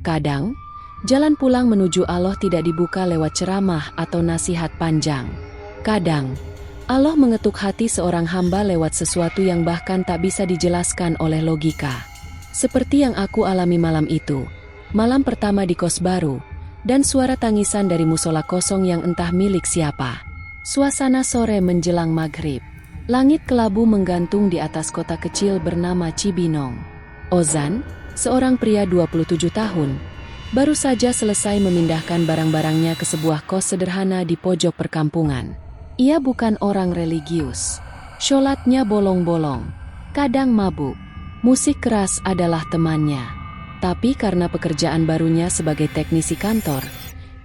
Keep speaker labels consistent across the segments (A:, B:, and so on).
A: Terkadang, jalan pulang menuju Allah tidak dibuka lewat ceramah atau nasihat panjang. Kadang, Allah mengetuk hati seorang hamba lewat sesuatu yang bahkan tak bisa dijelaskan oleh logika. Seperti yang aku alami malam itu, malam pertama di kos baru, dan suara tangisan dari musola kosong yang entah milik siapa. Suasana sore menjelang maghrib. Langit kelabu menggantung di atas kota kecil bernama Cibinong. Ozan, seorang pria 27 tahun, baru saja selesai memindahkan barang-barangnya ke sebuah kos sederhana di pojok perkampungan. Ia bukan orang religius. Sholatnya bolong-bolong, kadang mabuk. Musik keras adalah temannya. Tapi karena pekerjaan barunya sebagai teknisi kantor,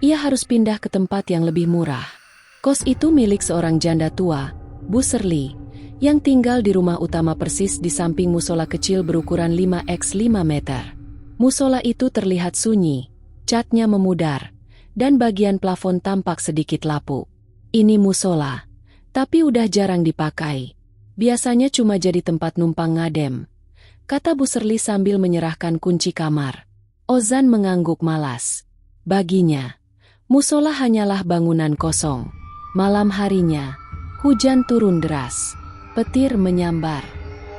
A: ia harus pindah ke tempat yang lebih murah. Kos itu milik seorang janda tua, Bu Serli, yang tinggal di rumah utama persis di samping musola kecil berukuran 5x5 meter. Musola itu terlihat sunyi, catnya memudar, dan bagian plafon tampak sedikit lapuk. Ini musola, tapi udah jarang dipakai. Biasanya cuma jadi tempat numpang ngadem, kata Bu Serli sambil menyerahkan kunci kamar. Ozan mengangguk malas. Baginya, musola hanyalah bangunan kosong. Malam harinya, hujan turun deras. Petir menyambar.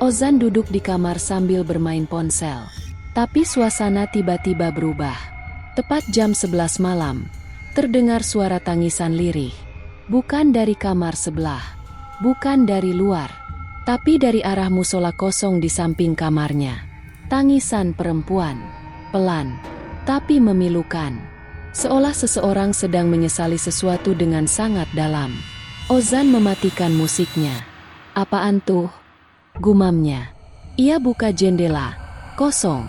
A: Ozan duduk di kamar sambil bermain ponsel. Tapi suasana tiba-tiba berubah. Tepat jam 11 malam, terdengar suara tangisan lirih. Bukan dari kamar sebelah, bukan dari luar, tapi dari arah musola kosong di samping kamarnya. Tangisan perempuan, pelan, tapi memilukan. Seolah seseorang sedang menyesali sesuatu dengan sangat dalam. Ozan mematikan musiknya. Apaan tuh? Gumamnya. Ia buka jendela. Kosong.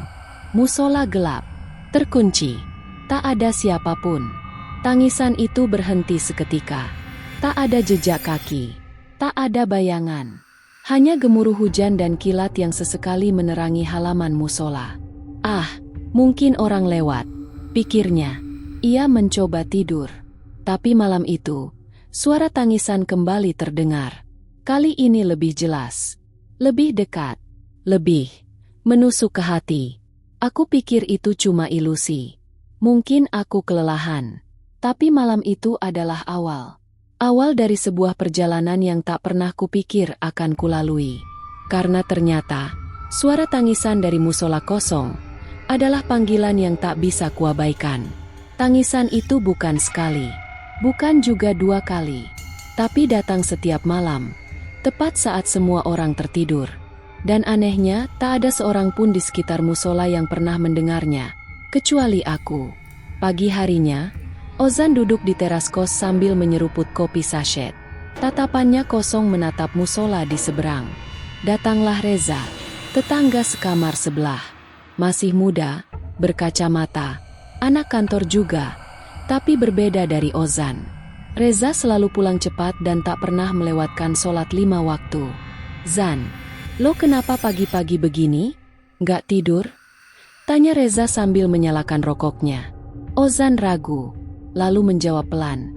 A: Musola gelap. Terkunci. Tak ada siapapun. Tangisan itu berhenti seketika. Tak ada jejak kaki. Tak ada bayangan. Hanya gemuruh hujan dan kilat yang sesekali menerangi halaman musola. Ah, mungkin orang lewat, pikirnya. Ia mencoba tidur. Tapi malam itu, suara tangisan kembali terdengar. Kali ini lebih jelas, lebih dekat, lebih menusuk ke hati. Aku pikir itu cuma ilusi. Mungkin aku kelelahan. Tapi malam itu adalah awal. Awal dari sebuah perjalanan yang tak pernah kupikir akan kulalui. Karena ternyata, suara tangisan dari musola kosong adalah panggilan yang tak bisa kuabaikan. Tangisan itu bukan sekali, bukan juga 2 kali, tapi datang setiap malam. Tepat saat semua orang tertidur. Dan anehnya, tak ada seorang pun di sekitar musola yang pernah mendengarnya, kecuali aku. Pagi harinya, Ozan duduk di teras kos sambil menyeruput kopi sachet. Tatapannya kosong menatap musola di seberang. Datanglah Reza, tetangga sekamar sebelah. Masih muda, berkacamata, anak kantor juga, tapi berbeda dari Ozan. Reza selalu pulang cepat dan tak pernah melewatkan sholat 5 waktu. Zan, lo kenapa pagi-pagi begini? Nggak tidur? Tanya Reza sambil menyalakan rokoknya. Ozan ragu, lalu menjawab pelan.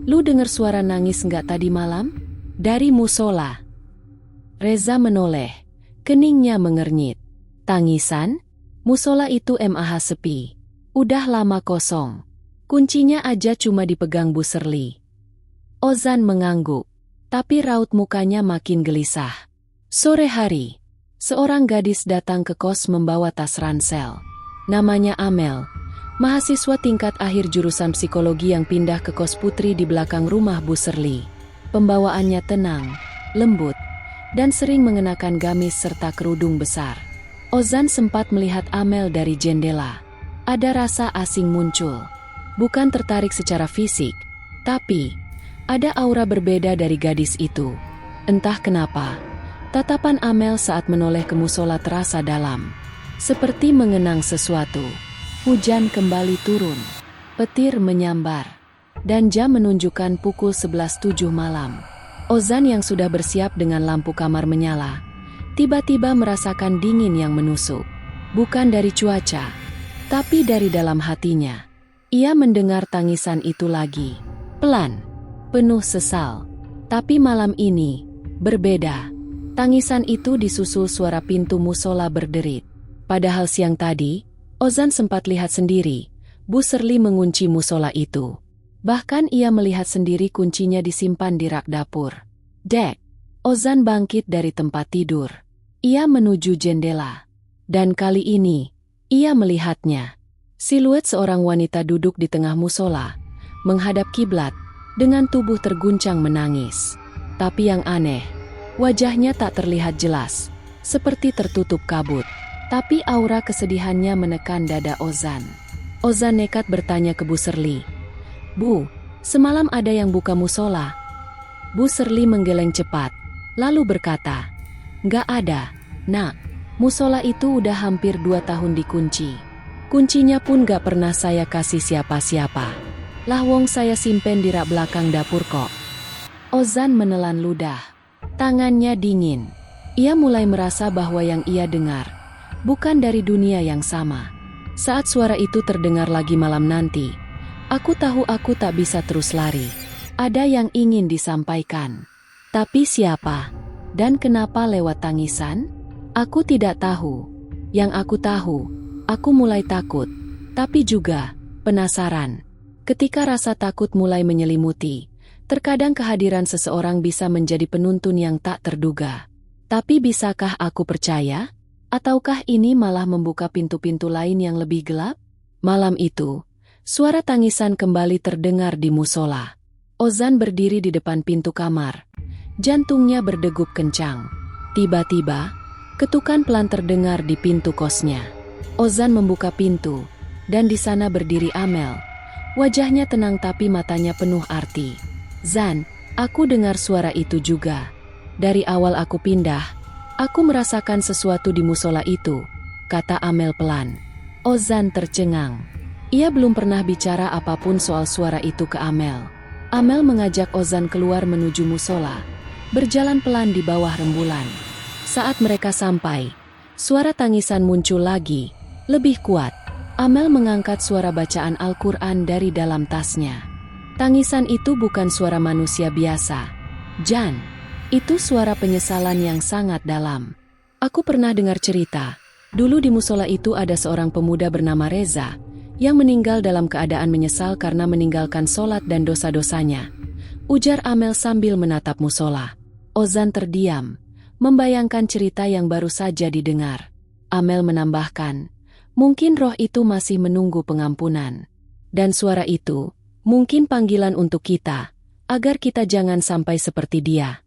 A: Lu dengar suara nangis nggak tadi malam? Dari musola. Reza menoleh, keningnya mengernyit. Tangisan? Musola itu mah sepi. Udah lama kosong. Kuncinya aja cuma dipegang Bu Serli. Ozan mengangguk, tapi raut mukanya makin gelisah. Sore hari, seorang gadis datang ke kos membawa tas ransel. Namanya Amel, mahasiswa tingkat akhir jurusan psikologi yang pindah ke kos putri di belakang rumah Bu Serli. Pembawaannya tenang, lembut, dan sering mengenakan gamis serta kerudung besar. Ozan sempat melihat Amel dari jendela. Ada rasa asing muncul. Bukan tertarik secara fisik, tapi ada aura berbeda dari gadis itu. Entah kenapa, tatapan Amel saat menoleh ke musola terasa dalam. Seperti mengenang sesuatu. Hujan kembali turun. Petir menyambar. Dan jam menunjukkan pukul 11.07 malam. Ozan yang sudah bersiap dengan lampu kamar menyala, tiba-tiba merasakan dingin yang menusuk. Bukan dari cuaca, tapi dari dalam hatinya. Ia mendengar tangisan itu lagi. Pelan, penuh sesal. Tapi malam ini, berbeda. Tangisan itu disusul suara pintu musola berderit. Padahal siang tadi, Ozan sempat lihat sendiri, Bu Serli mengunci musola itu. Bahkan ia melihat sendiri kuncinya disimpan di rak dapur. Dek! Ozan bangkit dari tempat tidur. Ia menuju jendela. Dan kali ini, ia melihatnya. Siluet seorang wanita duduk di tengah musola, menghadap kiblat, dengan tubuh terguncang menangis. Tapi yang aneh, wajahnya tak terlihat jelas, seperti tertutup kabut. Tapi aura kesedihannya menekan dada Ozan. Ozan nekat bertanya ke Bu Serli. Bu, semalam ada yang buka musola? Bu Serli menggeleng cepat, lalu berkata, "Nggak ada, Nak. Musola itu udah hampir 2 tahun dikunci. Kuncinya pun nggak pernah saya kasih siapa-siapa. Lah wong saya simpen di rak belakang dapur kok." Ozan menelan ludah. Tangannya dingin. Ia mulai merasa bahwa yang ia dengar bukan dari dunia yang sama. Saat suara itu terdengar lagi malam nanti, aku tahu aku tak bisa terus lari. Ada yang ingin disampaikan. Tapi siapa? Dan kenapa lewat tangisan? Aku tidak tahu. Yang aku tahu, aku mulai takut. Tapi juga penasaran. Ketika rasa takut mulai menyelimuti, terkadang kehadiran seseorang bisa menjadi penuntun yang tak terduga. Tapi bisakah aku percaya? Ataukah ini malah membuka pintu-pintu lain yang lebih gelap? Malam itu, suara tangisan kembali terdengar di musola. Ozan berdiri di depan pintu kamar. Jantungnya berdegup kencang. Tiba-tiba, ketukan pelan terdengar di pintu kosnya. Ozan membuka pintu, dan di sana berdiri Amel. Wajahnya tenang tapi matanya penuh arti. "Zan, aku dengar suara itu juga. Dari awal aku pindah, aku merasakan sesuatu di musola itu," kata Amel pelan. Ozan tercengang. Ia belum pernah bicara apapun soal suara itu ke Amel. Amel mengajak Ozan keluar menuju musola, berjalan pelan di bawah rembulan. Saat mereka sampai, suara tangisan muncul lagi, lebih kuat. Amel mengangkat suara bacaan Al-Quran dari dalam tasnya. Tangisan itu bukan suara manusia biasa. "Jan, itu suara penyesalan yang sangat dalam. Aku pernah dengar cerita, dulu di musola itu ada seorang pemuda bernama Reza, yang meninggal dalam keadaan menyesal karena meninggalkan sholat dan dosa-dosanya," ujar Amel sambil menatap musola. Ozan terdiam, membayangkan cerita yang baru saja didengar. Amel menambahkan, "Mungkin roh itu masih menunggu pengampunan. Dan suara itu, mungkin panggilan untuk kita, agar kita jangan sampai seperti dia."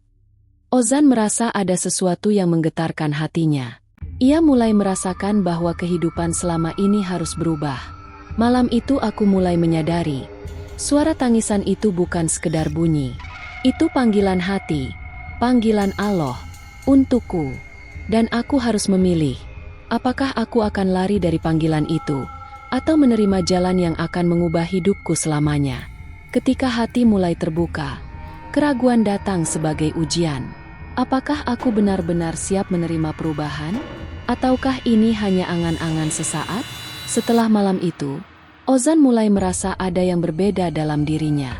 A: Ozan merasa ada sesuatu yang menggetarkan hatinya. Ia mulai merasakan bahwa kehidupan selama ini harus berubah. Malam itu aku mulai menyadari, suara tangisan itu bukan sekedar bunyi. Itu panggilan hati, panggilan Allah, untukku. Dan aku harus memilih, apakah aku akan lari dari panggilan itu, atau menerima jalan yang akan mengubah hidupku selamanya. Ketika hati mulai terbuka, keraguan datang sebagai ujian. Apakah aku benar-benar siap menerima perubahan? Ataukah ini hanya angan-angan sesaat? Setelah malam itu, Ozan mulai merasa ada yang berbeda dalam dirinya.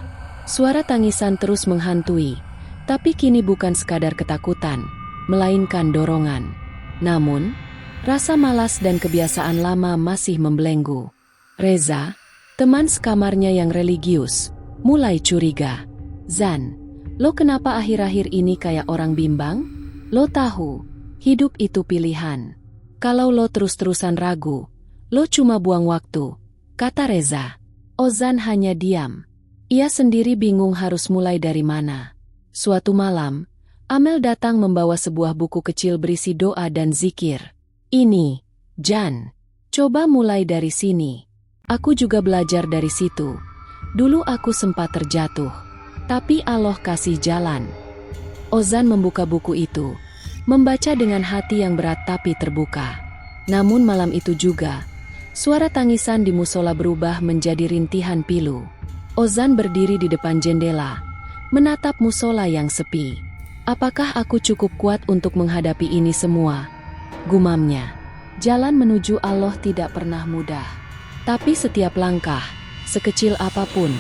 A: Suara tangisan terus menghantui, tapi kini bukan sekadar ketakutan, melainkan dorongan. Namun, rasa malas dan kebiasaan lama masih membelenggu. Reza, teman sekamarnya yang religius, mulai curiga. "Zan, lo kenapa akhir-akhir ini kayak orang bimbang? Lo tahu, hidup itu pilihan. Kalau lo terus-terusan ragu, lo cuma buang waktu," kata Reza. Ozan hanya diam. Ia sendiri bingung harus mulai dari mana. Suatu malam, Amel datang membawa sebuah buku kecil berisi doa dan zikir. "Ini, Jan, coba mulai dari sini. Aku juga belajar dari situ. Dulu aku sempat terjatuh, tapi Allah kasih jalan." Ozan membuka buku itu, membaca dengan hati yang berat tapi terbuka. Namun malam itu juga, suara tangisan di musola berubah menjadi rintihan pilu. Ozan berdiri di depan jendela, menatap musola yang sepi. "Apakah aku cukup kuat untuk menghadapi ini semua?" gumamnya. Jalan menuju Allah tidak pernah mudah. Tapi setiap langkah, sekecil apapun,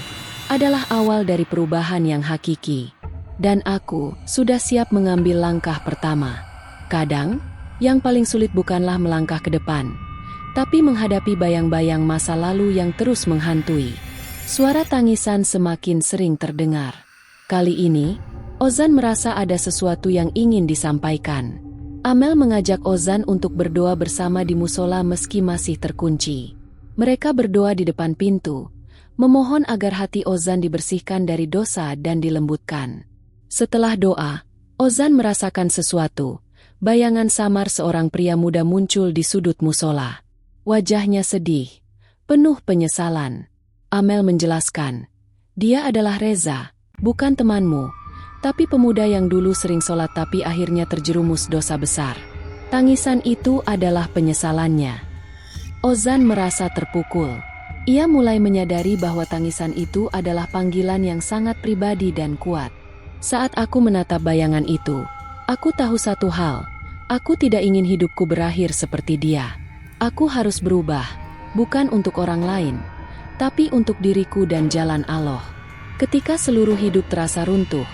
A: adalah awal dari perubahan yang hakiki. Dan aku sudah siap mengambil langkah pertama. Kadang, yang paling sulit bukanlah melangkah ke depan, tapi menghadapi bayang-bayang masa lalu yang terus menghantui. Suara tangisan semakin sering terdengar. Kali ini, Ozan merasa ada sesuatu yang ingin disampaikan. Amel mengajak Ozan untuk berdoa bersama di musola meski masih terkunci. Mereka berdoa di depan pintu, memohon agar hati Ozan dibersihkan dari dosa dan dilembutkan. Setelah doa, Ozan merasakan sesuatu. Bayangan samar seorang pria muda muncul di sudut musola. Wajahnya sedih, penuh penyesalan. Amel menjelaskan, dia adalah Reza, bukan temanmu, tapi pemuda yang dulu sering sholat tapi akhirnya terjerumus dosa besar. Tangisan itu adalah penyesalannya. Ozan merasa terpukul. Ia mulai menyadari bahwa tangisan itu adalah panggilan yang sangat pribadi dan kuat. Saat aku menatap bayangan itu, aku tahu satu hal, aku tidak ingin hidupku berakhir seperti dia. Aku harus berubah, bukan untuk orang lain, tapi untuk diriku dan jalan Allah. Ketika seluruh hidup terasa runtuh,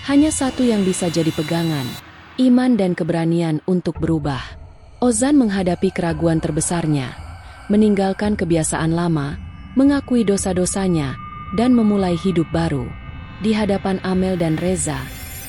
A: hanya satu yang bisa jadi pegangan, iman dan keberanian untuk berubah. Ozan menghadapi keraguan terbesarnya, meninggalkan kebiasaan lama, mengakui dosa-dosanya, dan memulai hidup baru. Di hadapan Amel dan Reza,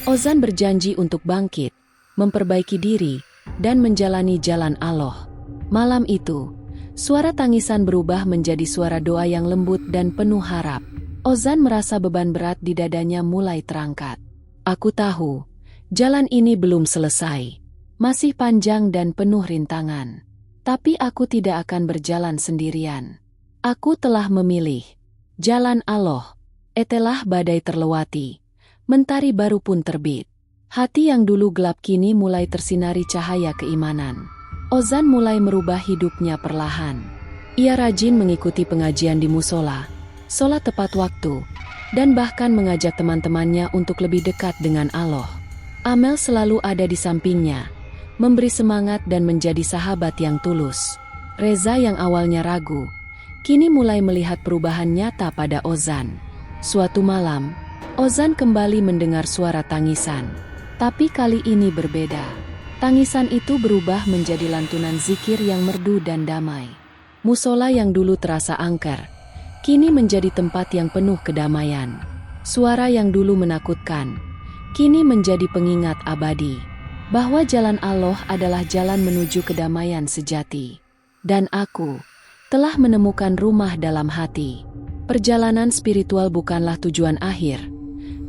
A: Ozan berjanji untuk bangkit, memperbaiki diri, dan menjalani jalan Allah. Malam itu, suara tangisan berubah menjadi suara doa yang lembut dan penuh harap. Ozan merasa beban berat di dadanya mulai terangkat. Aku tahu, jalan ini belum selesai. Masih panjang dan penuh rintangan. Tapi aku tidak akan berjalan sendirian. Aku telah memilih jalan Allah. Etelah badai terlewati, mentari baru pun terbit. Hati yang dulu gelap kini mulai tersinari cahaya keimanan. Ozan mulai merubah hidupnya perlahan. Ia rajin mengikuti pengajian di musola, sholat tepat waktu, dan bahkan mengajak teman-temannya untuk lebih dekat dengan Allah. Amel selalu ada di sampingnya, memberi semangat dan menjadi sahabat yang tulus. Reza yang awalnya ragu, kini mulai melihat perubahan nyata pada Ozan. Suatu malam, Ozan kembali mendengar suara tangisan. Tapi kali ini berbeda. Tangisan itu berubah menjadi lantunan zikir yang merdu dan damai. Musola yang dulu terasa angker, kini menjadi tempat yang penuh kedamaian. Suara yang dulu menakutkan, kini menjadi pengingat abadi. Bahwa jalan Allah adalah jalan menuju kedamaian sejati. Dan aku telah menemukan rumah dalam hati. Perjalanan spiritual bukanlah tujuan akhir,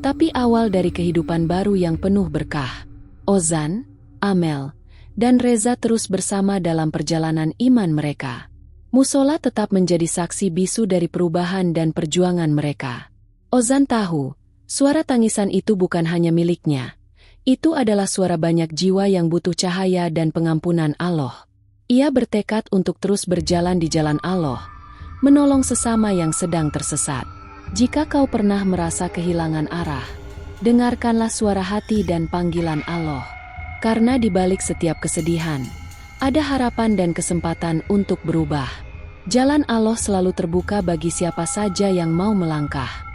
A: tapi awal dari kehidupan baru yang penuh berkah. Ozan, Amel, dan Reza terus bersama dalam perjalanan iman mereka. Musola tetap menjadi saksi bisu dari perubahan dan perjuangan mereka. Ozan tahu, suara tangisan itu bukan hanya miliknya. Itu adalah suara banyak jiwa yang butuh cahaya dan pengampunan Allah. Ia bertekad untuk terus berjalan di jalan Allah, menolong sesama yang sedang tersesat. Jika kau pernah merasa kehilangan arah, dengarkanlah suara hati dan panggilan Allah. Karena di balik setiap kesedihan, ada harapan dan kesempatan untuk berubah. Jalan Allah selalu terbuka bagi siapa saja yang mau melangkah.